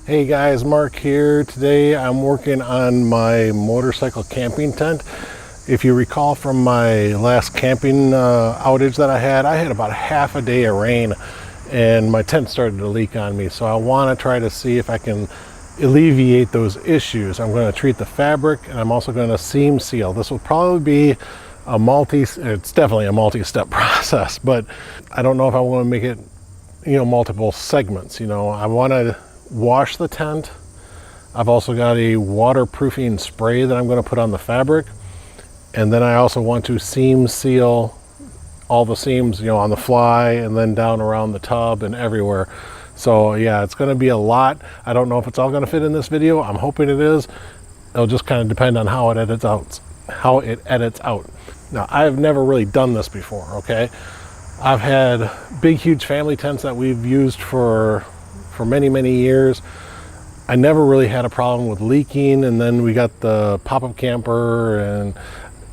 Hey guys, Mark here. Today I'm working on my motorcycle camping tent. If you recall from my last camping outage that I had about half a day of rain and my tent started to leak on me. So I want to try to see if I can alleviate those issues. I'm going to treat the fabric and I'm also going to seam seal. This will probably be it's definitely a multi-step process, but I don't know if I want to make it, multiple segments. I want to wash the tent. I've also got a waterproofing spray that I'm going to put on the fabric, and then I also want to seam seal all the seams, on the fly and then down around the tub and everywhere. So yeah, it's going to be a lot. I don't know if it's all going to fit in this video. I'm hoping it is. It'll just kind of depend on how it edits out. Now, I've never really done this before, okay? I've had big, huge family tents that we've used for many, many years. I never really had a problem with leaking, and then we got the pop-up camper and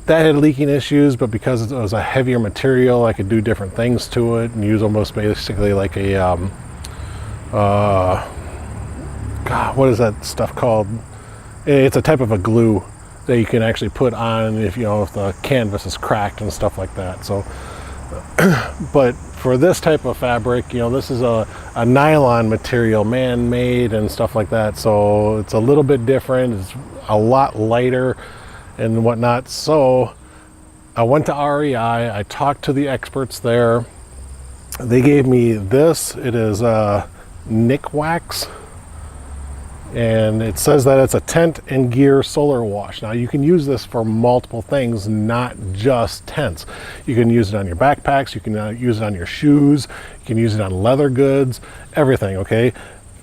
that had leaking issues, but because it was a heavier material, I could do different things to it and use almost basically like a God, what is that stuff called? It's a type of a glue that you can actually put on if the canvas is cracked and stuff like that. So but for this type of fabric, this is a nylon material, man-made and stuff like that. So it's a little bit different. It's a lot lighter and whatnot. So I went to REI. I talked to the experts there. They gave me this. It is Nick Wax. And it says that it's a tent and gear solar wash. Now you can use this for multiple things, not just tents. You can use it on your backpacks, you can use it on your shoes, you can use it on leather goods, everything, okay?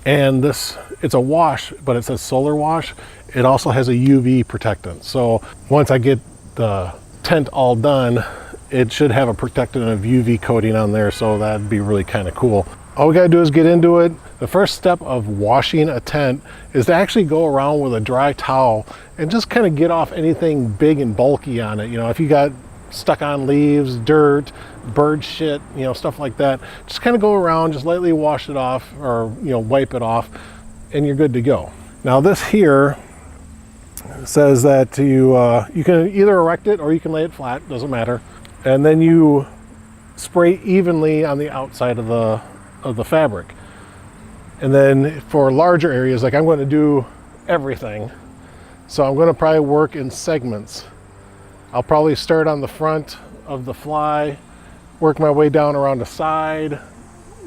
And it's a wash, but it says solar wash. It also has a UV protectant. So once I get the tent all done, it should have a protectant of UV coating on there, so that'd be really kind of cool. All we gotta do is get into it. The first step of washing a tent is to actually go around with a dry towel and just kind of get off anything big and bulky on it. If you got stuck on leaves, dirt, bird shit, stuff like that, just kind of go around, just lightly wash it off or, wipe it off, and you're good to go. Now this here says that you can either erect it or you can lay it flat, doesn't matter. And then you spray evenly on the outside of the fabric. And then for larger areas, like I'm going to do everything, so I'm going to probably work in segments. I'll probably start on the front of the fly, work my way down around the side,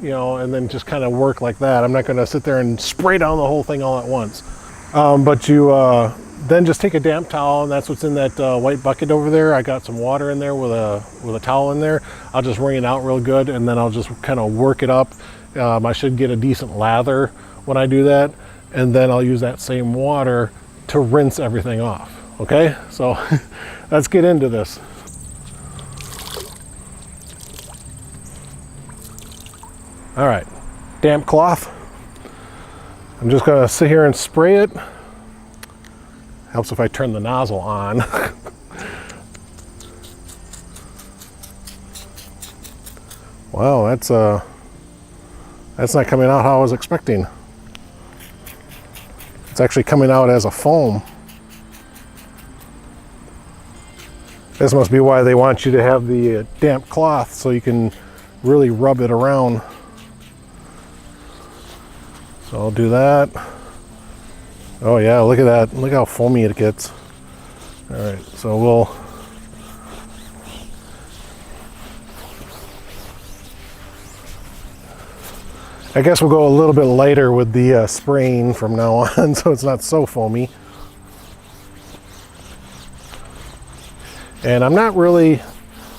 and then just kind of work like that. I'm not going to sit there and spray down the whole thing all at once. But you then just take a damp towel, and that's what's in that white bucket over there. I got some water in there with a towel in there. I'll just wring it out real good, and then I'll just kind of work it up. I should get a decent lather when I do that, and then I'll use that same water to rinse everything off. Okay, so let's get into this. All right, damp cloth. I'm just gonna sit here and spray it. Helps if I turn the nozzle on. Wow, that's not coming out how I was expecting. It's actually coming out as a foam. This must be why they want you to have the damp cloth, so you can really rub it around. So I'll do that. Oh yeah, look at that. Look how foamy it gets. All right, so I guess we'll go a little bit lighter with the spraying from now on, so it's not so foamy. And I'm not really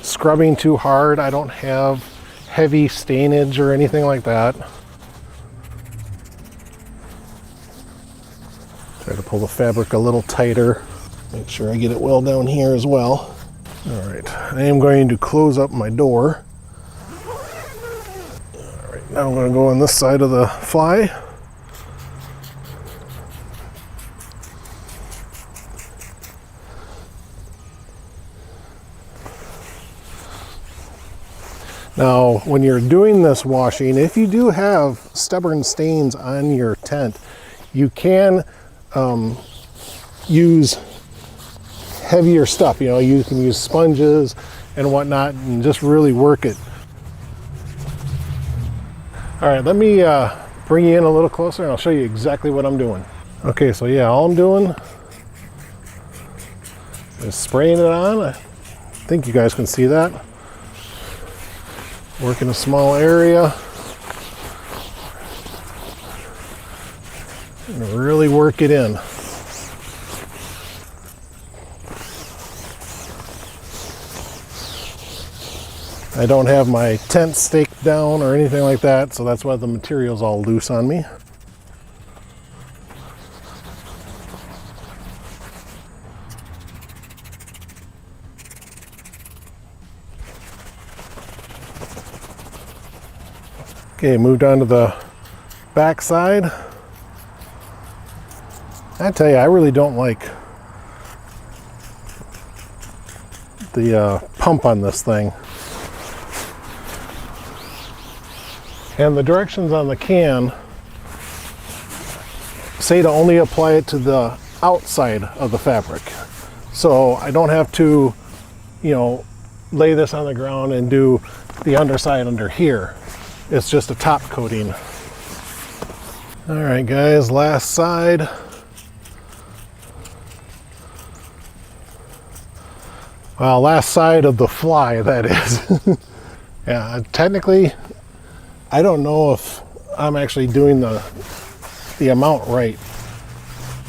scrubbing too hard. I don't have heavy stainage or anything like that. Try to pull the fabric a little tighter. Make sure I get it well down here as well. All right, I am going to close up my door. Now I'm going to go on this side of the fly. Now, when you're doing this washing, if you do have stubborn stains on your tent, you can use heavier stuff. You know, you can use sponges and whatnot and just really work it. All right, let me bring you in a little closer and I'll show you exactly what I'm doing. Okay, so yeah, all I'm doing is spraying it on. I think you guys can see that. Work in a small area. And really work it in. I don't have my tent staked down or anything like that, so that's why the material's all loose on me. Okay, moved on to the back side. I tell you, I really don't like the pump on this thing. And the directions on the can say to only apply it to the outside of the fabric. So I don't have to, you know, lay this on the ground and do the underside under here. It's just a top coating. All right, guys, last side. Well, last side of the fly, that is. Yeah, technically, I don't know if I'm actually doing the amount right.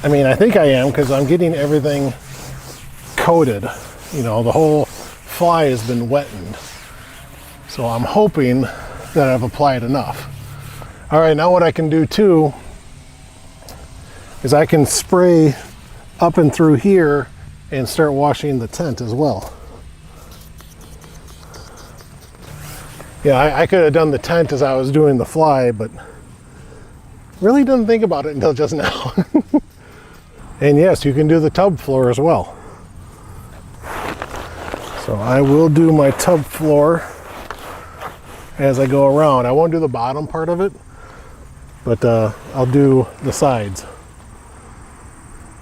I mean, I think I am because I'm getting everything coated. You know, the whole fly has been wetted. So I'm hoping that I've applied enough. All right, now what I can do too is I can spray up and through here and start washing the tent as well. Yeah, I could have done the tent as I was doing the fly, but really didn't think about it until just now. And yes, you can do the tub floor as well. So I will do my tub floor as I go around. I won't do the bottom part of it, but I'll do the sides.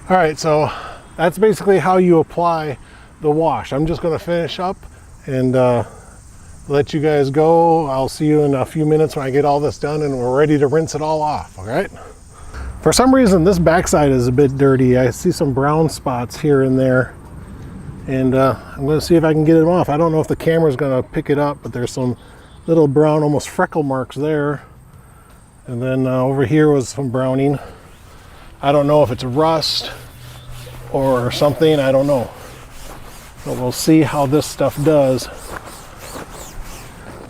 All right, so that's basically how you apply the wash. I'm just going to finish up and let you guys go. I'll see you in a few minutes when I get all this done and we're ready to rinse it all off. All right. For some reason, this backside is a bit dirty. I see some brown spots here and there, and I'm going to see if I can get them off. I don't know if the camera's going to pick it up, but there's some little brown, almost freckle marks there. And then over here was some browning. I don't know if it's rust or something. I don't know. But we'll see how this stuff does.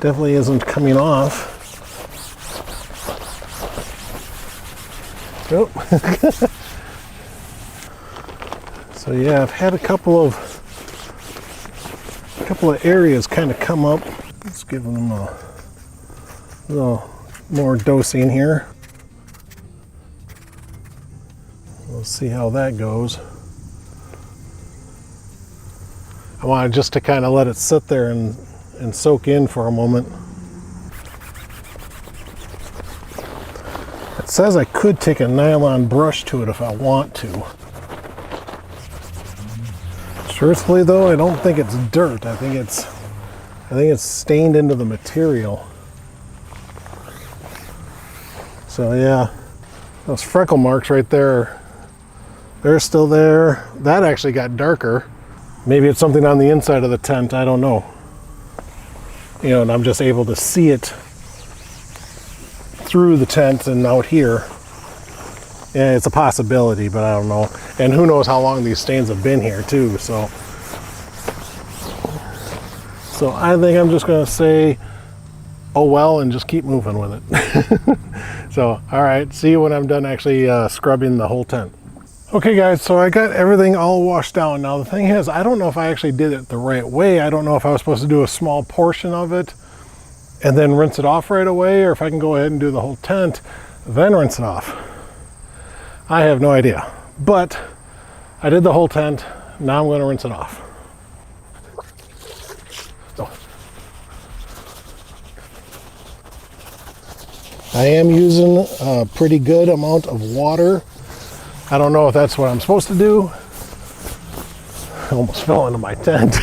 Definitely isn't coming off. Nope. So yeah, I've had a couple of areas kind of come up. Let's give them a little more dosing here. We'll see how that goes. I want just to kind of let it sit there and soak in for a moment. It says I could take a nylon brush to it if I want to. Truthfully though, I don't think it's dirt. I think it's stained into the material. So yeah, those freckle marks right there, they're still there. That actually got darker. Maybe it's something on the inside of the tent, I don't know. You know, and I'm just able to see it through the tent and out here. Yeah, it's a possibility, but I don't know. And who knows how long these stains have been here too, so I think I'm just gonna say, oh well, and just keep moving with it. So, all right, see you when I'm done actually scrubbing the whole tent. Okay guys, so I got everything all washed down. Now the thing is, I don't know if I actually did it the right way. I don't know if I was supposed to do a small portion of it and then rinse it off right away, or if I can go ahead and do the whole tent, then rinse it off. I have no idea, but I did the whole tent. Now I'm going to rinse it off. So. I am using a pretty good amount of water. I don't know if that's what I'm supposed to do. I almost fell into my tent.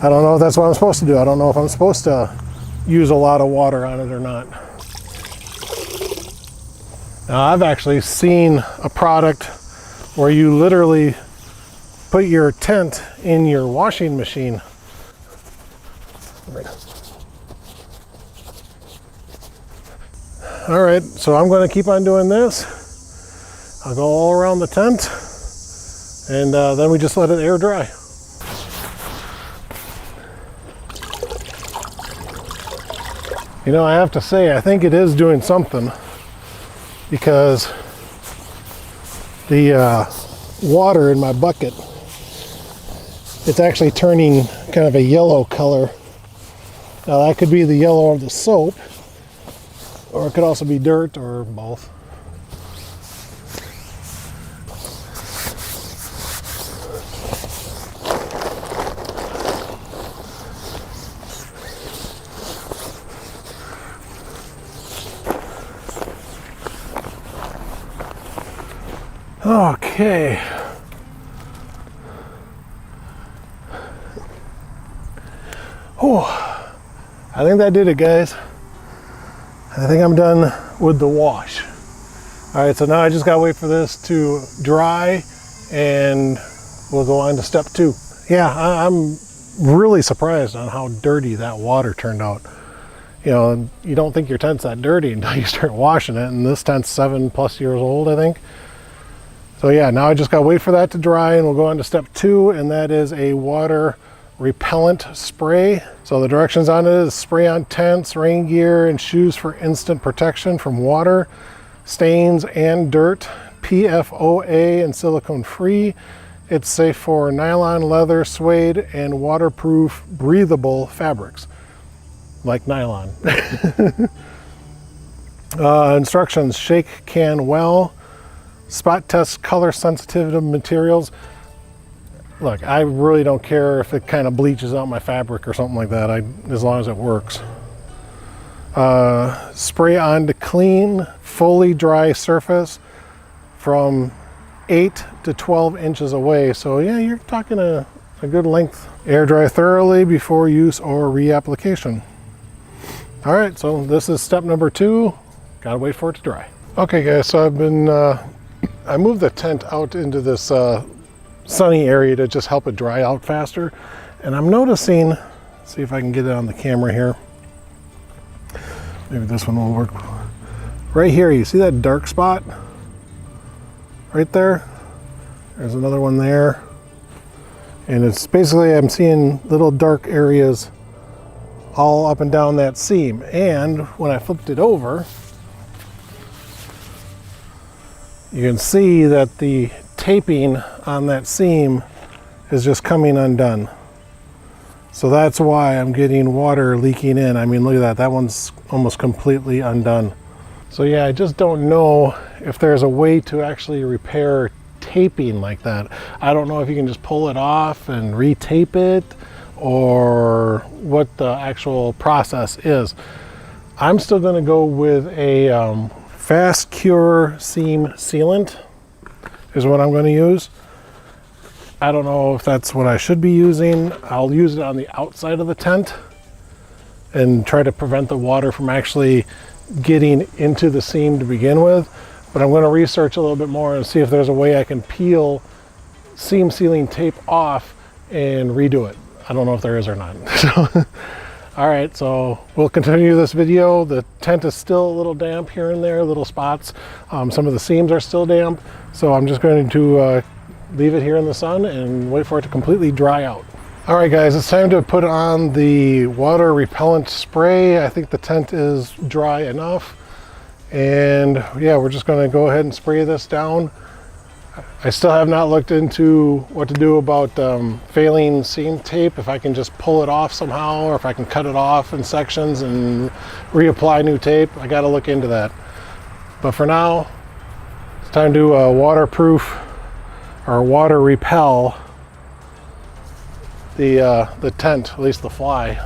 I don't know if that's what I'm supposed to do. I don't know if I'm supposed to use a lot of water on it or not. Now, I've actually seen a product where you literally put your tent in your washing machine. All right, so I'm going to keep on doing this. I'll go all around the tent, and then we just let it air dry. You know, I have to say, I think it is doing something, because the water in my bucket, it's actually turning kind of a yellow color. Now that could be the yellow of the soap, or it could also be dirt, or both. Okay. Oh, I think that did it, guys. I think I'm done with the wash. All right, so now I just gotta wait for this to dry and we'll go on to step 2. Yeah, I'm really surprised on how dirty that water turned out. You know, you don't think your tent's that dirty until you start washing it, and this tent's 7+ years old, I think. So yeah, now I just gotta wait for that to dry and we'll go on to step 2, and that is a water repellent spray. So the directions on it is spray on tents, rain gear, and shoes for instant protection from water, stains, and dirt. PFOA and silicone free. It's safe for nylon, leather, suede, and waterproof breathable fabrics like nylon. Instructions: shake can well. Spot test color sensitive materials. Look, I really don't care if it kind of bleaches out my fabric or something like that, as long as it works. Spray on to clean, fully dry surface from 8 to 12 inches away. So yeah, you're talking a good length. Air dry thoroughly before use or reapplication. All right, so this is step number 2. Gotta wait for it to dry. Okay guys, so I moved the tent out into this sunny area to just help it dry out faster. And I'm noticing, see if I can get it on the camera here. Maybe this one will work. Right here, you see that dark spot? Right there? There's another one there. And it's basically, I'm seeing little dark areas all up and down that seam. And when I flipped it over, you can see that the taping on that seam is just coming undone. So that's why I'm getting water leaking in. I mean, look at that. That one's almost completely undone. So yeah, I just don't know if there's a way to actually repair taping like that. I don't know if you can just pull it off and re-tape it, or what the actual process is. I'm still going to go with a fast cure seam sealant is what I'm going to use. I don't know if that's what I should be using. I'll use it on the outside of the tent and try to prevent the water from actually getting into the seam to begin with. But I'm going to research a little bit more and see if there's a way I can peel seam sealing tape off and redo it. I don't know if there is or not. So, all right, so we'll continue this video. The tent is still a little damp here and there, little spots. Some of the seams are still damp. So I'm just going to leave it here in the sun and wait for it to completely dry out. All right guys, it's time to put on the water repellent spray. I think the tent is dry enough. And yeah, we're just gonna go ahead and spray this down. I still have not looked into what to do about failing seam tape, if I can just pull it off somehow, or if I can cut it off in sections and reapply new tape. I gotta look into that. But for now, it's time to waterproof or water repel the tent, at least the fly.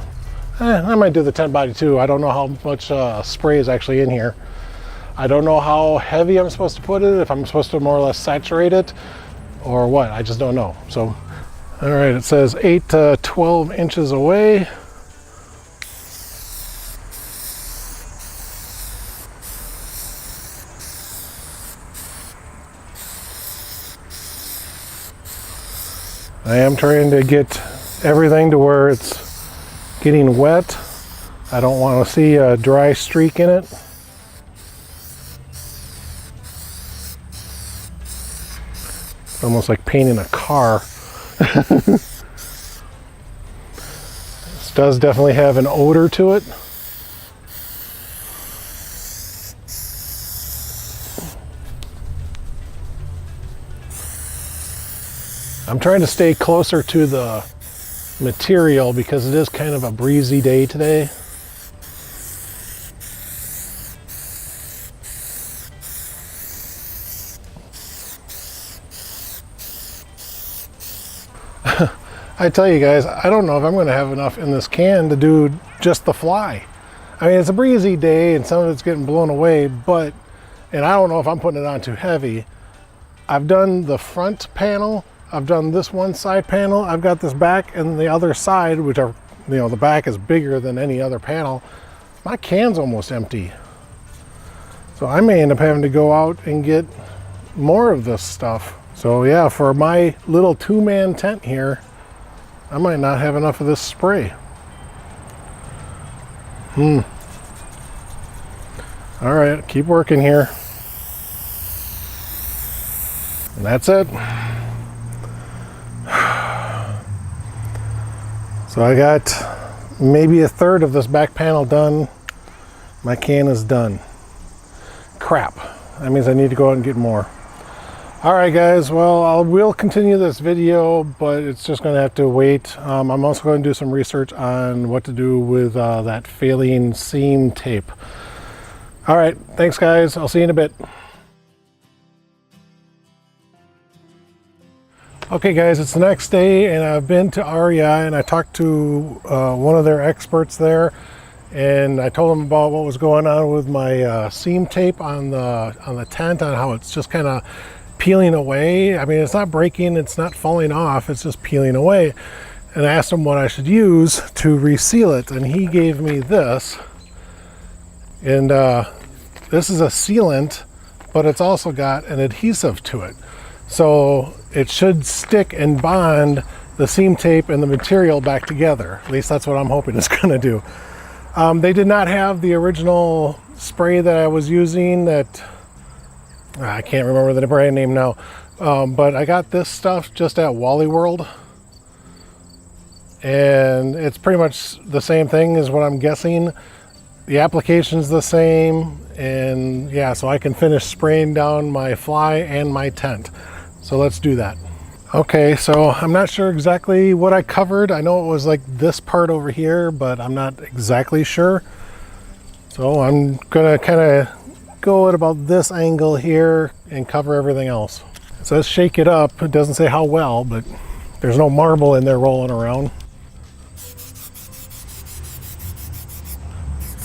I might do the tent body too. I don't know how much spray is actually in here. I don't know how heavy I'm supposed to put it, if I'm supposed to more or less saturate it or what. I just don't know. So, all right, it says 8 to 12 inches away. I am trying to get everything to where it's getting wet. I don't want to see a dry streak in it. It's almost like painting a car. This does definitely have an odor to it. I'm trying to stay closer to the material because it is kind of a breezy day today. I tell you guys, I don't know if I'm going to have enough in this can to do just the fly. I mean, it's a breezy day and some of it's getting blown away, but, and I don't know if I'm putting it on too heavy. I've done the front panel, I've done this one side panel, I've got this back and the other side, which are, you know, the back is bigger than any other panel. My can's almost empty. So I may end up having to go out and get more of this stuff. So yeah, for my little 2-man tent here, I might not have enough of this spray. All right, keep working here. And that's it. So I got maybe a third of this back panel done. My can is done. Crap. That means I need to go out and get more. All right, guys. Well, I will continue this video, but it's just going to have to wait. I'm also going to do some research on what to do with that failing seam tape. All right. Thanks, guys. I'll see you in a bit. Okay, guys, it's the next day, and I've been to REI, and I talked to one of their experts there, and I told them about what was going on with my seam tape on the tent, on how it's just kind of peeling away. I mean, it's not breaking, it's not falling off, it's just peeling away. And I asked him what I should use to reseal it, and he gave me this. And this is a sealant, but it's also got an adhesive to it. So it should stick and bond the seam tape and the material back together. At least that's what I'm hoping it's going to do. They did not have the original spray that I was using that, I can't remember the brand name now, but I got this stuff just at Wally World. And it's pretty much the same thing as what I'm guessing. The application's the same, and yeah, so I can finish spraying down my fly and my tent. So let's do that. Okay, so I'm not sure exactly what I covered. I know it was like this part over here, but I'm not exactly sure. So I'm gonna kind of go at about this angle here and cover everything else. It says shake it up. It doesn't say how well, but there's no marble in there rolling around.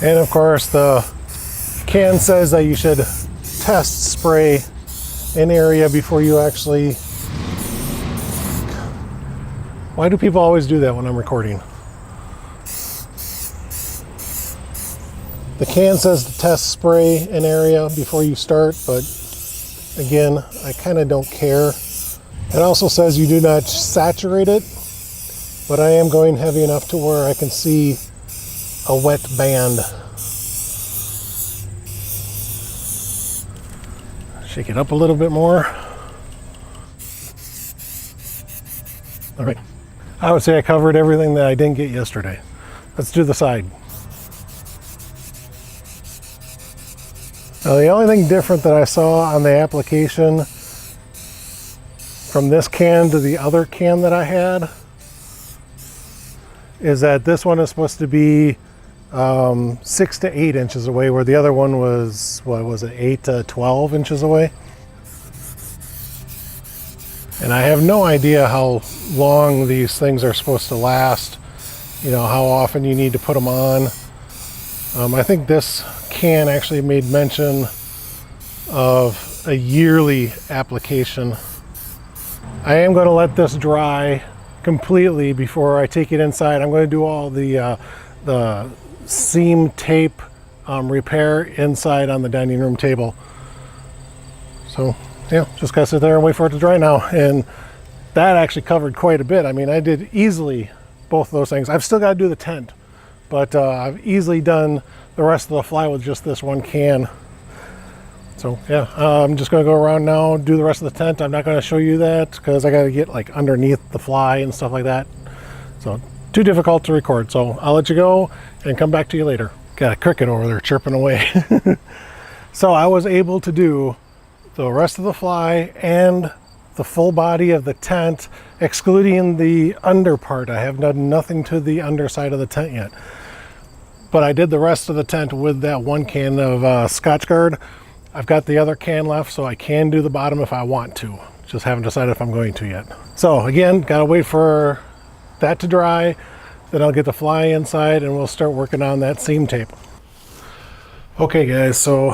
And of course the can says that you should test spray an area before you actually... Why do people always do that when I'm recording? The can says to test spray an area before you start, but again, I kind of don't care. It also says you do not saturate it, but I am going heavy enough to where I can see a wet band. Shake it up a little bit more. All right. I would say I covered everything that I didn't get yesterday. Let's do the side. Now, the only thing different that I saw on the application from this can to the other can that I had is that this one is supposed to be 6 to 8 inches away, where the other one was, what was it, 8 to 12 inches away? And I have no idea how long these things are supposed to last. you know, how often you need to put them on. I think this can actually made mention of a yearly application. I am going to let this dry completely before I take it inside. I'm going to do all the seam tape repair inside on the dining room table. So yeah, just gotta sit there and wait for it to dry now. And that actually covered quite a bit. I mean, I did easily both of those things. I've still got to do the tent, but I've easily done the rest of the fly with just this one can. So yeah, I'm just going to go around now, do the rest of the tent. I'm not going to show you that because I got to get like underneath the fly and stuff like that. So too difficult to record. So I'll let you go and come back to you later. Got a cricket over there chirping away. So I was able to do the rest of the fly and the full body of the tent, excluding the under part. I have done nothing to the underside of the tent yet. But I did the rest of the tent with that one can of Scotch Guard. I've got the other can left, so I can do the bottom if I want to. Just haven't decided if I'm going to yet. So again, gotta wait for that to dry. Then I'll get the fly inside and we'll start working on that seam tape. Okay guys, so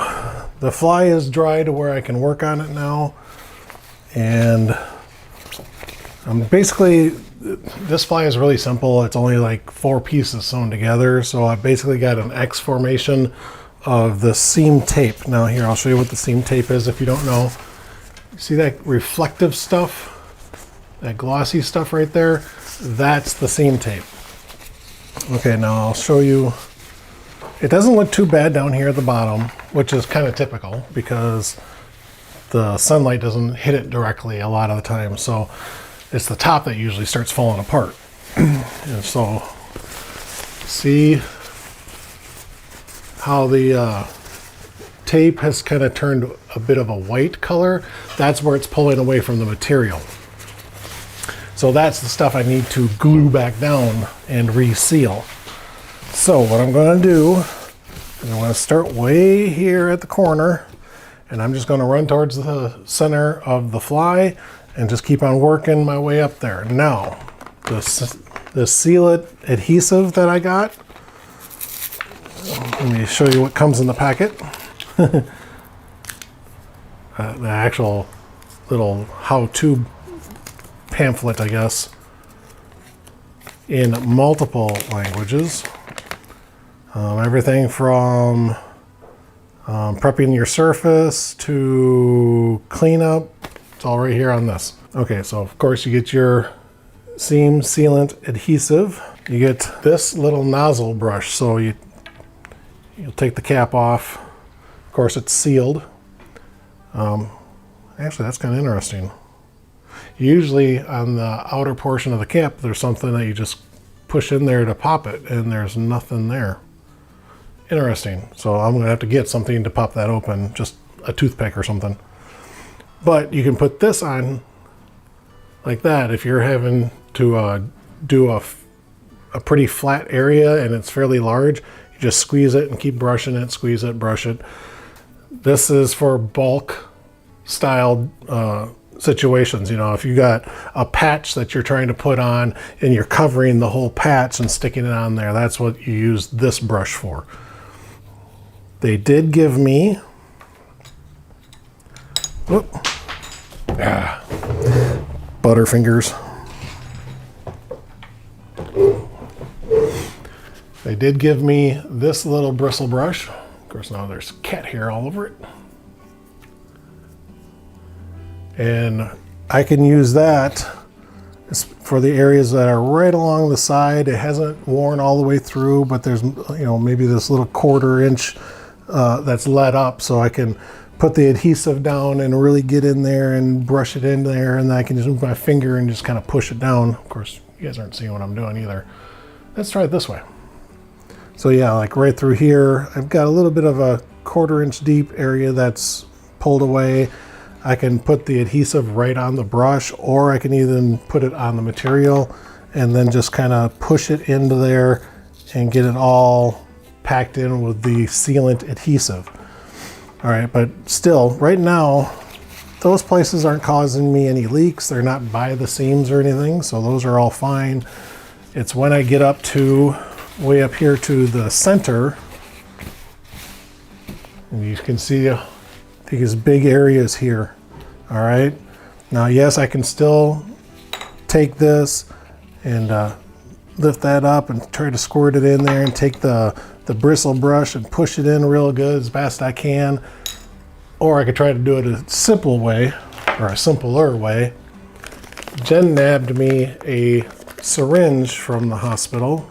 the fly is dry to where I can work on it now. And I'm basically, this fly is really simple. It's only like 4 pieces sewn together. So I basically got an X formation of the seam tape. Now here, I'll show you what the seam tape is if you don't know. You see that reflective stuff? That glossy stuff right there? That's the seam tape. Okay, now I'll show you. It doesn't look too bad down here at the bottom, which is kind of typical because the sunlight doesn't hit it directly a lot of the time. So it's the top that usually starts falling apart. And so see how the tape has kind of turned a bit of a white color? That's where it's pulling away from the material. So that's the stuff I need to glue back down and reseal. So what I'm going to do is I'm going to start way here at the corner, and I'm just going to run towards the center of the fly and just keep on working my way up there. Now, the Sealant adhesive that I got, let me show you what comes in the packet. The actual little how-to pamphlet, I guess, in multiple languages. Everything from prepping your surface to cleanup. It's all right here on this. Okay, so of course you get your seam sealant adhesive. You get this little nozzle brush, so you'll take the cap off. Of course it's sealed. Actually, that's kind of interesting. Usually on the outer portion of the cap, there's something that you just push in there to pop it, and there's nothing there. Interesting. So I'm going to have to get something to pop that open, just a toothpick or something. But you can put this on like that if you're having to do a pretty flat area and it's fairly large. You just squeeze it and keep brushing it, squeeze it, brush it. This is for bulk style situations. You know, if you got a patch that you're trying to put on and you're covering the whole patch and sticking it on there, that's what you use this brush for. They did give me, Butterfingers. They did give me this little bristle brush. Of course, now there's cat hair all over it. And I can use that for the areas that are right along the side. It hasn't worn all the way through, but there's, you know, maybe this little 1/4 inch that's let up, so I can put the adhesive down and really get in there and brush it in there, and then I can just move my finger and just kind of push it down. Of course, you guys aren't seeing what I'm doing either. Let's try it this way. So yeah, like right through here, I've got a little bit of a 1/4 inch deep area that's pulled away. I can put the adhesive right on the brush, or I can even put it on the material and then just kind of push it into there and get it all packed in with the sealant adhesive. All right, but still, right now, those places aren't causing me any leaks. They're not by the seams or anything, so those are all fine. It's when I get up to way up here to the center, and you can see these big areas here. All right. Now, yes, I can still take this and lift that up and try to squirt it in there and take the bristle brush and push it in real good as best I can. Or I could try to do it a simple way, or a simpler way. Jen nabbed me a syringe from the hospital.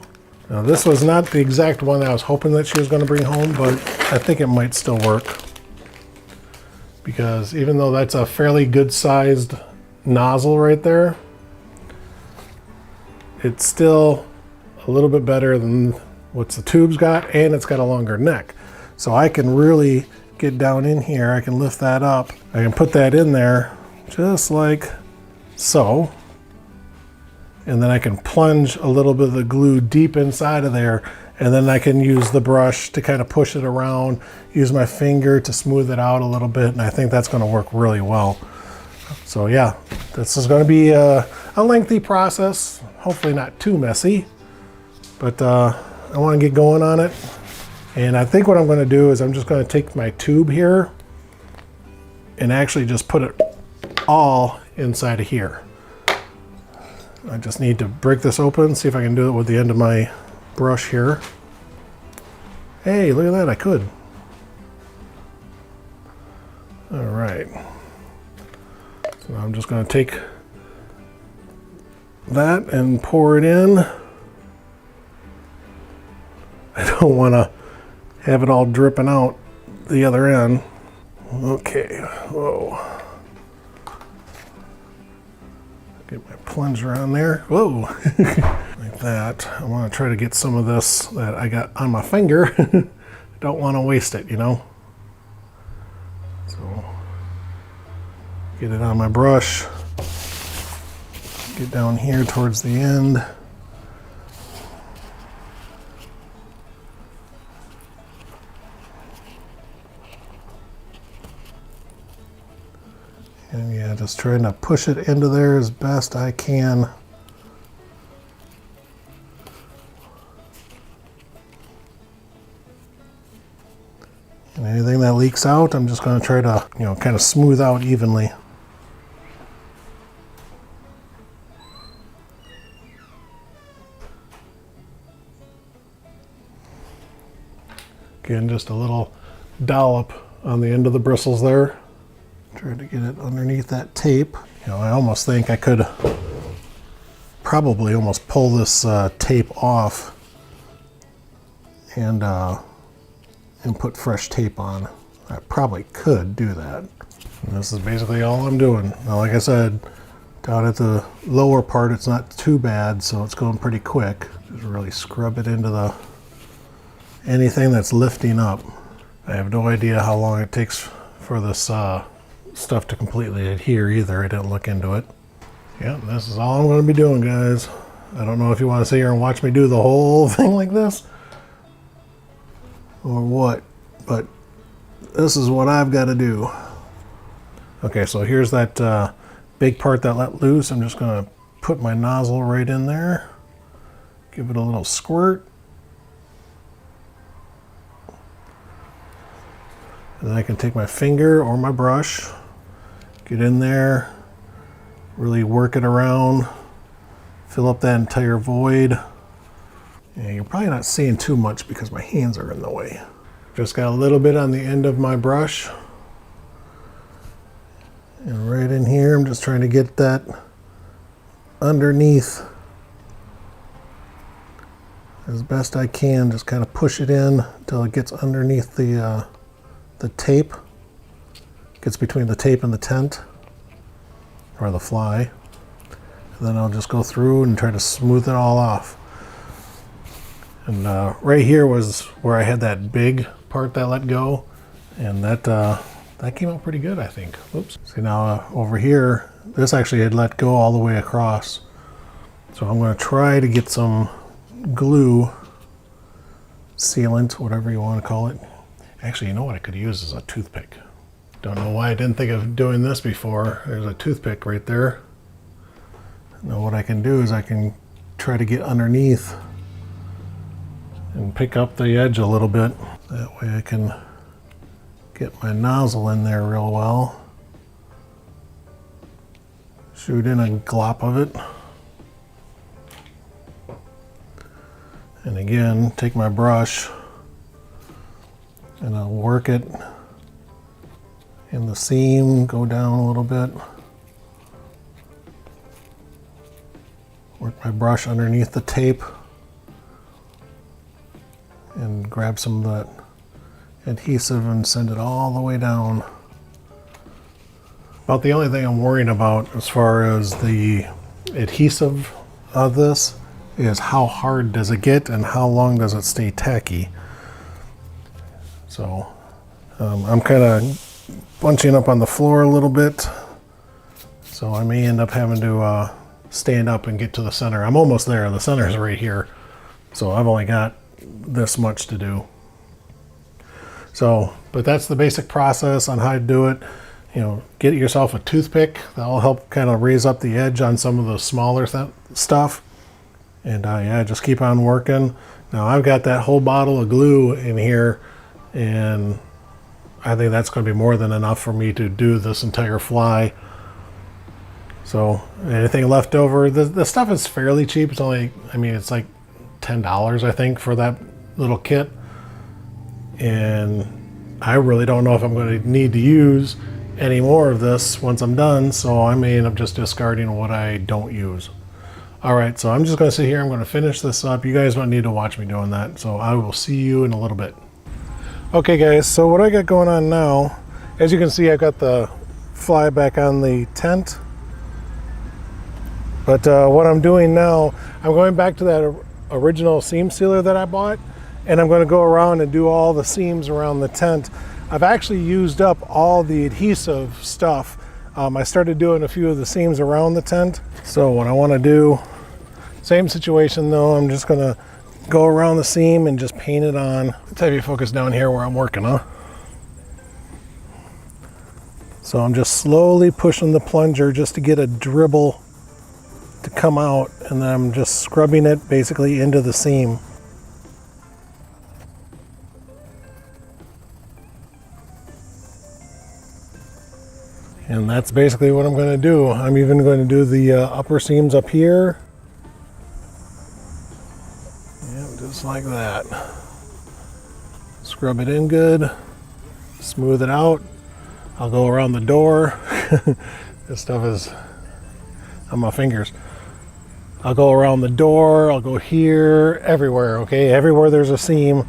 Now, this was not the exact one that I was hoping that she was going to bring home, but I think it might still work. Because even though that's a fairly good sized nozzle right there, it's still a little bit better than what the tube's got, and it's got a longer neck. So I can really get down in here, I can lift that up, I can put that in there just like so, and then I can plunge a little bit of the glue deep inside of there, and then I can use the brush to kind of push it around, use my finger to smooth it out a little bit, and I think that's going to work really well. So yeah, this is going to be a lengthy process, hopefully not too messy, but I want to get going on it. And I think what I'm going to do is I'm just going to take my tube here and actually just put it all inside of here. I just need to break this open, see if I can do it with the end of my brush here. Hey, look at that, I could. All right. So I'm just going to take that and pour it in. I don't want to have it all dripping out the other end. Okay, whoa. Get my plunger on there. Whoa, like that. I want to try to get some of this that I got on my finger. Don't want to waste it, you know. So, get it on my brush. Get down here towards the end. And yeah, just trying to push it into there as best I can. And anything that leaks out, I'm just going to try to, you know, kind of smooth out evenly. Again, just a little dollop on the end of the bristles there. Try to get it underneath that tape. You know, I almost think I could probably almost pull this tape off and put fresh tape on. I probably could do that. And this is basically all I'm doing. Now, like I said, down at the lower part, it's not too bad, so it's going pretty quick. Just really scrub it into anything that's lifting up. I have no idea how long it takes for this stuff to completely adhere either. I didn't look into it. Yeah, this is all I'm going to be doing, guys. I don't know if you want to sit here and watch me do the whole thing like this or what, but this is what I've got to do. Okay, so here's that big part that let loose. I'm just going to put my nozzle right in there, give it a little squirt, and then I can take my finger or my brush, get in there, really work it around, fill up that entire void. And you're probably not seeing too much because my hands are in the way. Just got a little bit on the end of my brush. And right in here, I'm just trying to get that underneath as best I can. Just kind of push it in until it gets underneath the tape. Gets between the tape and the tent, or the fly. And then I'll just go through and try to smooth it all off. And right here was where I had that big part that let go, and that came out pretty good, I think. Oops. See, now over here, this actually had let go all the way across. So I'm going to try to get some glue, sealant, whatever you want to call it. Actually, you know what I could use is a toothpick. Don't know why I didn't think of doing this before. There's a toothpick right there. Now what I can do is I can try to get underneath and pick up the edge a little bit. That way I can get my nozzle in there real well. Shoot in a glop of it. And again, take my brush and I'll work it in the seam, go down a little bit. Work my brush underneath the tape and grab some of that adhesive and send it all the way down. About the only thing I'm worried about as far as the adhesive of this is how hard does it get and how long does it stay tacky. So I'm kind of bunching up on the floor a little bit, so I may end up having to stand up and get to the center. I'm almost there. The center is right here, so I've only got this much to do. So, but that's the basic process on how to do it. You know, get yourself a toothpick. That'll help kind of raise up the edge on some of the smaller stuff. And yeah, just keep on working. Now I've got that whole bottle of glue in here, and I think that's going to be more than enough for me to do this entire fly. So anything left over, the stuff is fairly cheap. It's only, I mean, it's like $10, I think, for that little kit. And I really don't know if I'm going to need to use any more of this once I'm done, so I may end up just discarding what I don't use. All right, so I'm just going to sit here. I'm going to finish this up. You guys don't need to watch me doing that, so I will see you in a little bit. Okay guys, so what I got going on now, as you can see, I've got the fly back on the tent. But what I'm doing now, I'm going back to that original seam sealer that I bought, and I'm going to go around and do all the seams around the tent. I've actually used up all the adhesive stuff. I started doing a few of the seams around the tent. So what I want to do, same situation though, I'm just going to go around the seam and just paint it on. Let's have you focus down here where I'm working, huh? So I'm just slowly pushing the plunger just to get a dribble to come out, and then I'm just scrubbing it basically into the seam. And that's basically what I'm going to do. I'm even going to do the upper seams up here. Yeah, just like that. Scrub it in good, smooth it out. I'll go around the door. This stuff is on my fingers. I'll go around the door, I'll go here, everywhere, okay? Everywhere there's a seam,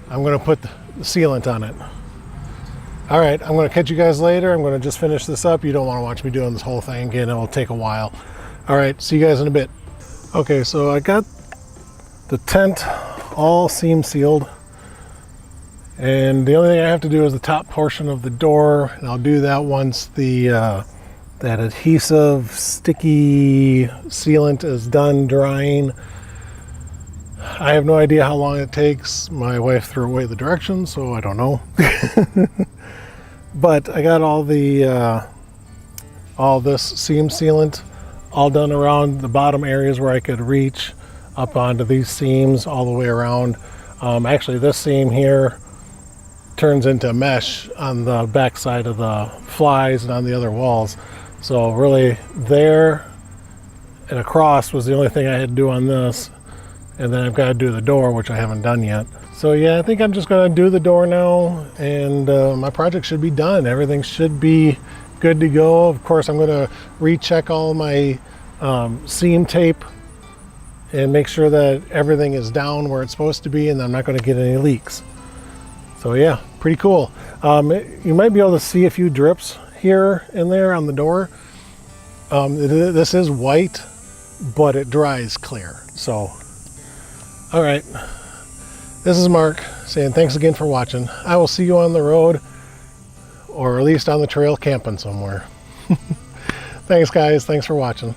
I'm going to put the sealant on it. All right, I'm going to catch you guys later. I'm going to just finish this up. You don't want to watch me doing this whole thing again. It'll take a while. All right, see you guys in a bit. Okay, so I got the tent all seam sealed. And the only thing I have to do is the top portion of the door. And I'll do that once the that adhesive sticky sealant is done drying. I have no idea how long it takes. My wife threw away the directions, so I don't know. But I got all the all this seam sealant all done around the bottom areas where I could reach up onto these seams all the way around. Actually, this seam here turns into mesh on the back side of the flies and on the other walls. So really there and across was the only thing I had to do on this. And then I've got to do the door, which I haven't done yet. So yeah, I think I'm just going to do the door now, and my project should be done. Everything should be good to go. Of course, I'm going to recheck all my seam tape and make sure that everything is down where it's supposed to be, and I'm not going to get any leaks. So yeah, pretty cool. You might be able to see a few drips here and there on the door. This is white, but it dries clear. So, all right. This is Mark saying thanks again for watching. I will see you on the road, or at least on the trail camping somewhere. Thanks guys, thanks for watching.